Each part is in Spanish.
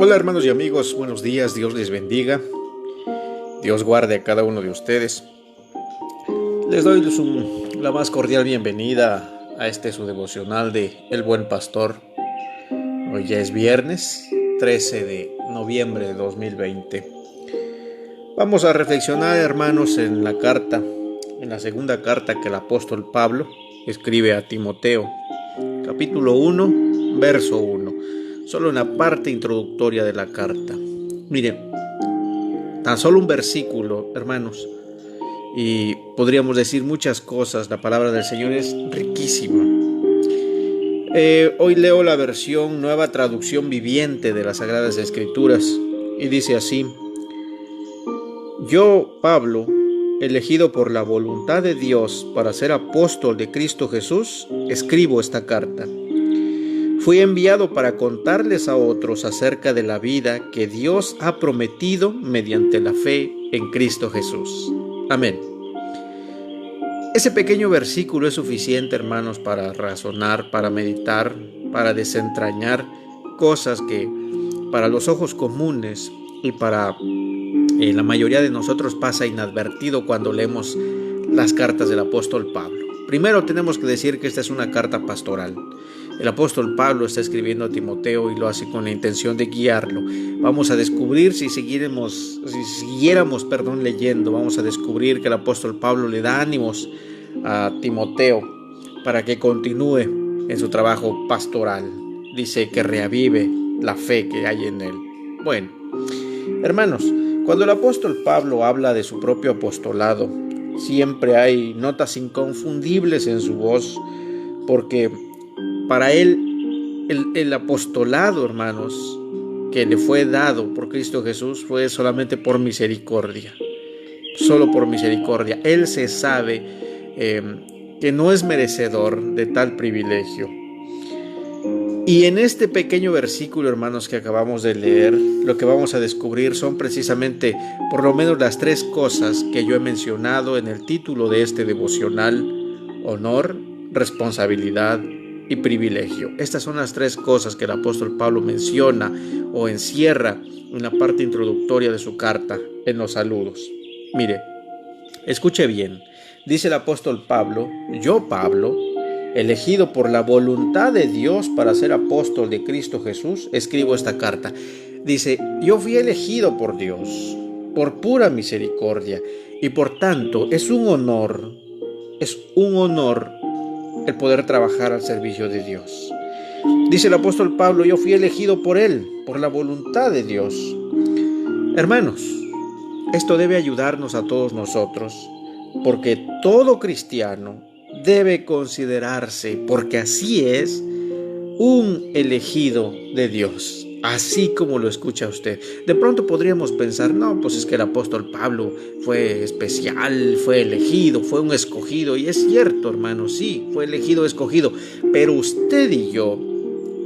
Hola hermanos y amigos, buenos días, Dios les bendiga, Dios guarde a cada uno de ustedes. Les doy la más cordial bienvenida a su devocional de El Buen Pastor. Hoy ya es viernes 13 de noviembre de 2020. Vamos a reflexionar, hermanos, en la segunda carta que el apóstol Pablo escribe a Timoteo, capítulo 1, verso 1. Solo una parte introductoria de la carta. Miren, tan solo un versículo, hermanos, y podríamos decir muchas cosas. La palabra del Señor es riquísima. Hoy leo la versión Nueva Traducción Viviente de las Sagradas Escrituras y dice así: Yo, Pablo, elegido por la voluntad de Dios para ser apóstol de Cristo Jesús, escribo esta carta. Fui enviado para contarles a otros acerca de la vida que Dios ha prometido mediante la fe en Cristo Jesús. Amén. Ese pequeño versículo es suficiente, hermanos, para razonar, para meditar, para desentrañar cosas que para los ojos comunes y para la mayoría de nosotros pasa inadvertido cuando leemos las cartas del apóstol Pablo. Primero tenemos que decir que esta es una carta pastoral. El apóstol Pablo está escribiendo a Timoteo y lo hace con la intención de guiarlo. Vamos a descubrir, si siguiéramos leyendo, vamos a descubrir que el apóstol Pablo le da ánimos a Timoteo para que continúe en su trabajo pastoral. Dice que reavive la fe que hay en él. Bueno, hermanos, cuando el apóstol Pablo habla de su propio apostolado, siempre hay notas inconfundibles en su voz, porque para él el apostolado, hermanos, que le fue dado por Cristo Jesús fue solamente por misericordia, solo por misericordia. Él se sabe que no es merecedor de tal privilegio. Y en este pequeño versículo, hermanos, que acabamos de leer, lo que vamos a descubrir son precisamente por lo menos las tres cosas que yo he mencionado en el título de este devocional: honor, responsabilidad y privilegio. Estas son las tres cosas que el apóstol Pablo menciona o encierra en la parte introductoria de su carta, en los saludos. Mire, escuche bien. Dice el apóstol Pablo: yo, Pablo, elegido por la voluntad de Dios para ser apóstol de Cristo Jesús, escribo esta carta. Dice, yo fui elegido por Dios, por pura misericordia, y por tanto es un honor el poder trabajar al servicio de Dios. Dice el apóstol Pablo, yo fui elegido por Él, por la voluntad de Dios. Hermanos, esto debe ayudarnos a todos nosotros, porque todo cristiano debe considerarse, porque así es, un elegido de Dios, así como lo escucha usted. De pronto podríamos pensar, no, pues es que el apóstol Pablo fue especial, fue elegido, fue un escogido. Y es cierto, hermano, sí, fue elegido, escogido. Pero usted y yo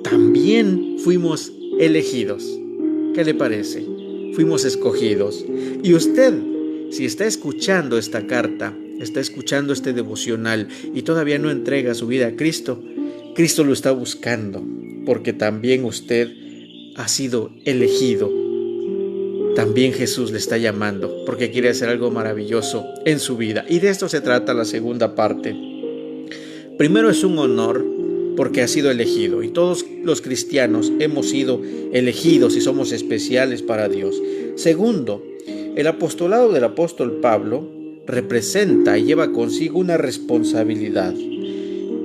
también fuimos elegidos. ¿Qué le parece? Fuimos escogidos. Y usted, si está escuchando esta carta, está escuchando este devocional y todavía no entrega su vida a Cristo, Cristo lo está buscando, porque también usted ha sido elegido. También Jesús le está llamando, porque quiere hacer algo maravilloso en su vida. Y de esto se trata la segunda parte. Primero, es un honor porque ha sido elegido, y todos los cristianos hemos sido elegidos y somos especiales para Dios. Segundo, el apostolado del apóstol Pablo representa y lleva consigo una responsabilidad,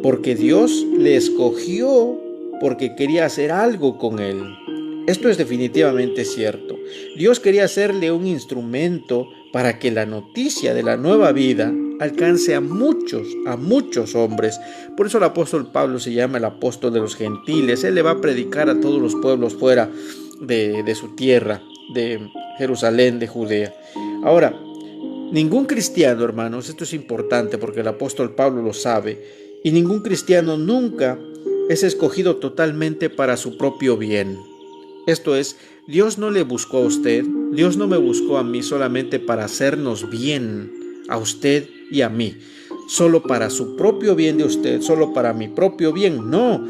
porque Dios le escogió porque quería hacer algo con él. Esto es definitivamente cierto. Dios quería hacerle un instrumento para que la noticia de la nueva vida alcance a muchos hombres. Por eso el apóstol Pablo se llama el apóstol de los gentiles. Él le va a predicar a todos los pueblos fuera de su tierra, de Jerusalén, de Judea. Ahora, ningún cristiano, hermanos, esto es importante porque el apóstol Pablo lo sabe, y ningún cristiano nunca es escogido totalmente para su propio bien. Esto es, Dios no le buscó a usted, Dios no me buscó a mí solamente para hacernos bien a usted y a mí, solo para su propio bien de usted, solo para mi propio bien. No,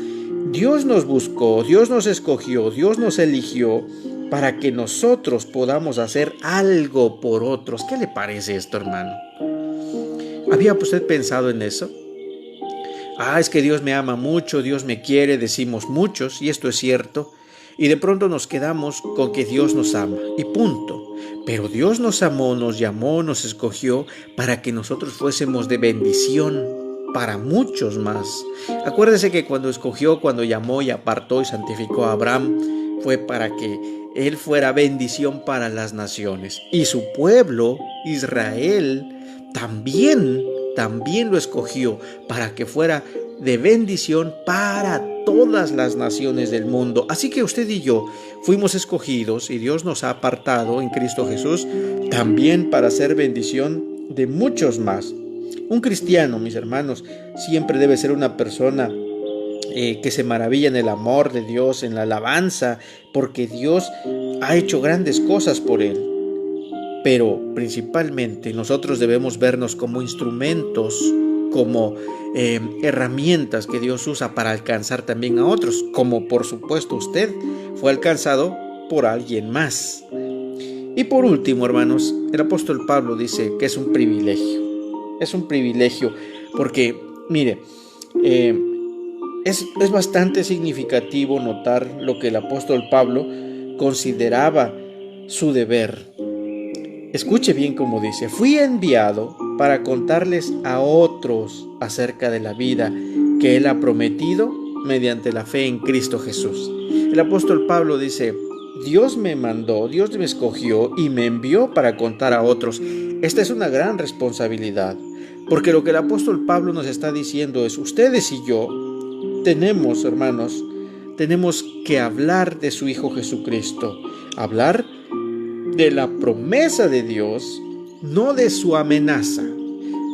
Dios nos buscó, Dios nos escogió, Dios nos eligió para que nosotros podamos hacer algo por otros. ¿Qué le parece esto, hermano? ¿Había usted pensado en eso? Es que Dios me ama mucho, Dios me quiere, decimos muchos, y esto es cierto. Y de pronto nos quedamos con que Dios nos ama, y punto. Pero Dios nos amó, nos llamó, nos escogió para que nosotros fuésemos de bendición para muchos más. Acuérdese que cuando escogió, cuando llamó y apartó y santificó a Abraham, fue para que él fuera bendición para las naciones. Y su pueblo, Israel, también lo escogió para que fuera de bendición para todas las naciones del mundo. Así que usted y yo fuimos escogidos y Dios nos ha apartado en Cristo Jesús también para ser bendición de muchos más. Un cristiano, mis hermanos, siempre debe ser una persona que se maravilla en el amor de Dios, en la alabanza, porque Dios ha hecho grandes cosas por él. Pero principalmente nosotros debemos vernos como instrumentos, como herramientas que Dios usa para alcanzar también a otros, como por supuesto usted fue alcanzado por alguien más. Y por último, hermanos, el apóstol Pablo dice que es un privilegio. Es un privilegio porque, mire, es bastante significativo notar lo que el apóstol Pablo consideraba su deber. Escuche bien cómo dice: fui enviado para contarles a otros acerca de la vida que Él ha prometido mediante la fe en Cristo Jesús. El apóstol Pablo dice: Dios me mandó, Dios me escogió y me envió para contar a otros. Esta es una gran responsabilidad, porque lo que el apóstol Pablo nos está diciendo es: ustedes y yo tenemos, hermanos, tenemos que hablar de su Hijo Jesucristo, hablar de la promesa de Dios, no de su amenaza.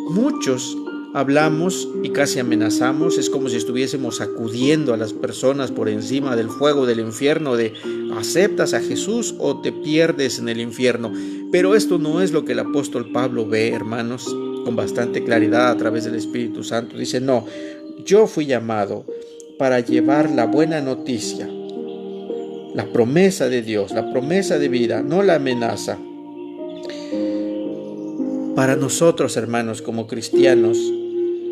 Muchos hablamos y casi amenazamos, es como si estuviésemos sacudiendo a las personas por encima del fuego del infierno de aceptas a Jesús o te pierdes en el infierno. Pero esto no es lo que el apóstol Pablo ve, hermanos, con bastante claridad a través del Espíritu Santo. Dice: no, yo fui llamado para llevar la buena noticia, la promesa de Dios, la promesa de vida, no la amenaza. Para nosotros, hermanos, como cristianos,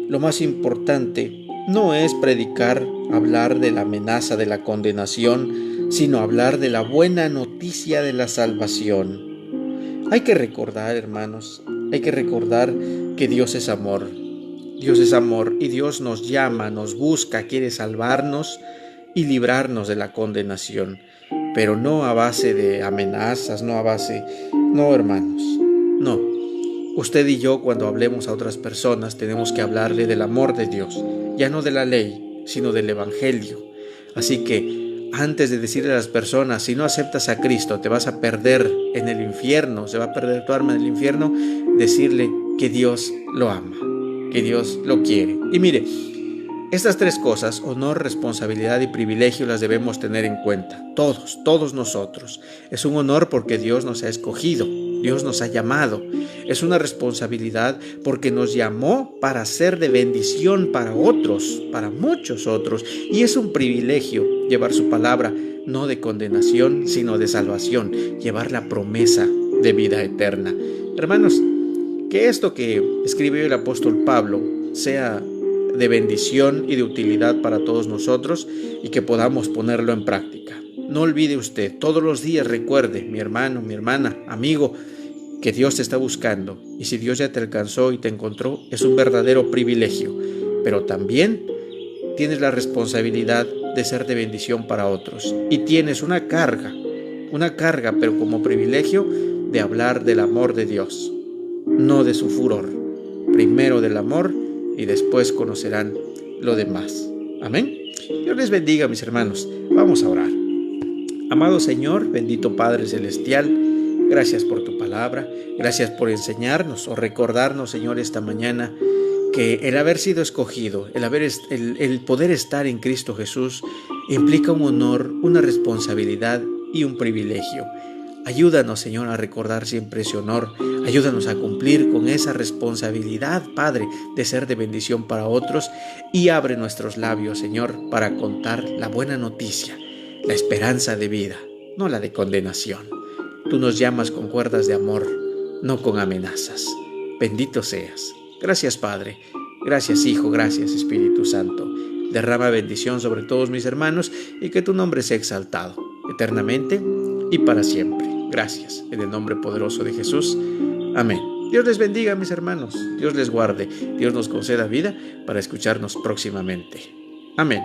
lo más importante no es predicar, hablar de la amenaza de la condenación, sino hablar de la buena noticia de la salvación. Hay que recordar, hermanos, hay que recordar que Dios es amor. Dios es amor y Dios nos llama, nos busca, quiere salvarnos y librarnos de la condenación, pero no a base de amenazas, no, hermanos, no. Usted y yo, cuando hablemos a otras personas, tenemos que hablarle del amor de Dios, ya no de la ley, sino del Evangelio. Así que antes de decirle a las personas: si no aceptas a Cristo, te vas a perder en el infierno, se va a perder tu alma en el infierno, decirle que Dios lo ama, que Dios lo quiere. Y mire, estas tres cosas, honor, responsabilidad y privilegio, las debemos tener en cuenta. Todos nosotros. Es un honor porque Dios nos ha escogido, Dios nos ha llamado. Es una responsabilidad porque nos llamó para ser de bendición para otros, para muchos otros. Y es un privilegio llevar su palabra, no de condenación, sino de salvación. Llevar la promesa de vida eterna. Hermanos, que esto que escribió el apóstol Pablo sea de bendición y de utilidad para todos nosotros y que podamos ponerlo en práctica. No olvide usted, todos los días recuerde, mi hermano, mi hermana, amigo, que Dios te está buscando, y si Dios ya te alcanzó y te encontró, es un verdadero privilegio, pero también tienes la responsabilidad de ser de bendición para otros, y tienes una carga, pero como privilegio de hablar del amor de Dios, no de su furor. Primero del amor y después conocerán lo demás. Amén. Dios les bendiga, mis hermanos. Vamos a orar. Amado Señor, bendito Padre Celestial, gracias por tu palabra, gracias por enseñarnos o recordarnos, Señor, esta mañana que el haber sido escogido, el poder estar en Cristo Jesús implica un honor, una responsabilidad y un privilegio. Ayúdanos, Señor, a recordar siempre ese honor. Ayúdanos a cumplir con esa responsabilidad, Padre, de ser de bendición para otros, y abre nuestros labios, Señor, para contar la buena noticia, la esperanza de vida, no la de condenación. Tú nos llamas con cuerdas de amor, no con amenazas. Bendito seas. Gracias, Padre. Gracias, Hijo. Gracias, Espíritu Santo. Derrama bendición sobre todos mis hermanos y que tu nombre sea exaltado eternamente y para siempre. Gracias, en el nombre poderoso de Jesús. Amén. Dios les bendiga, mis hermanos. Dios les guarde. Dios nos conceda vida para escucharnos próximamente. Amén.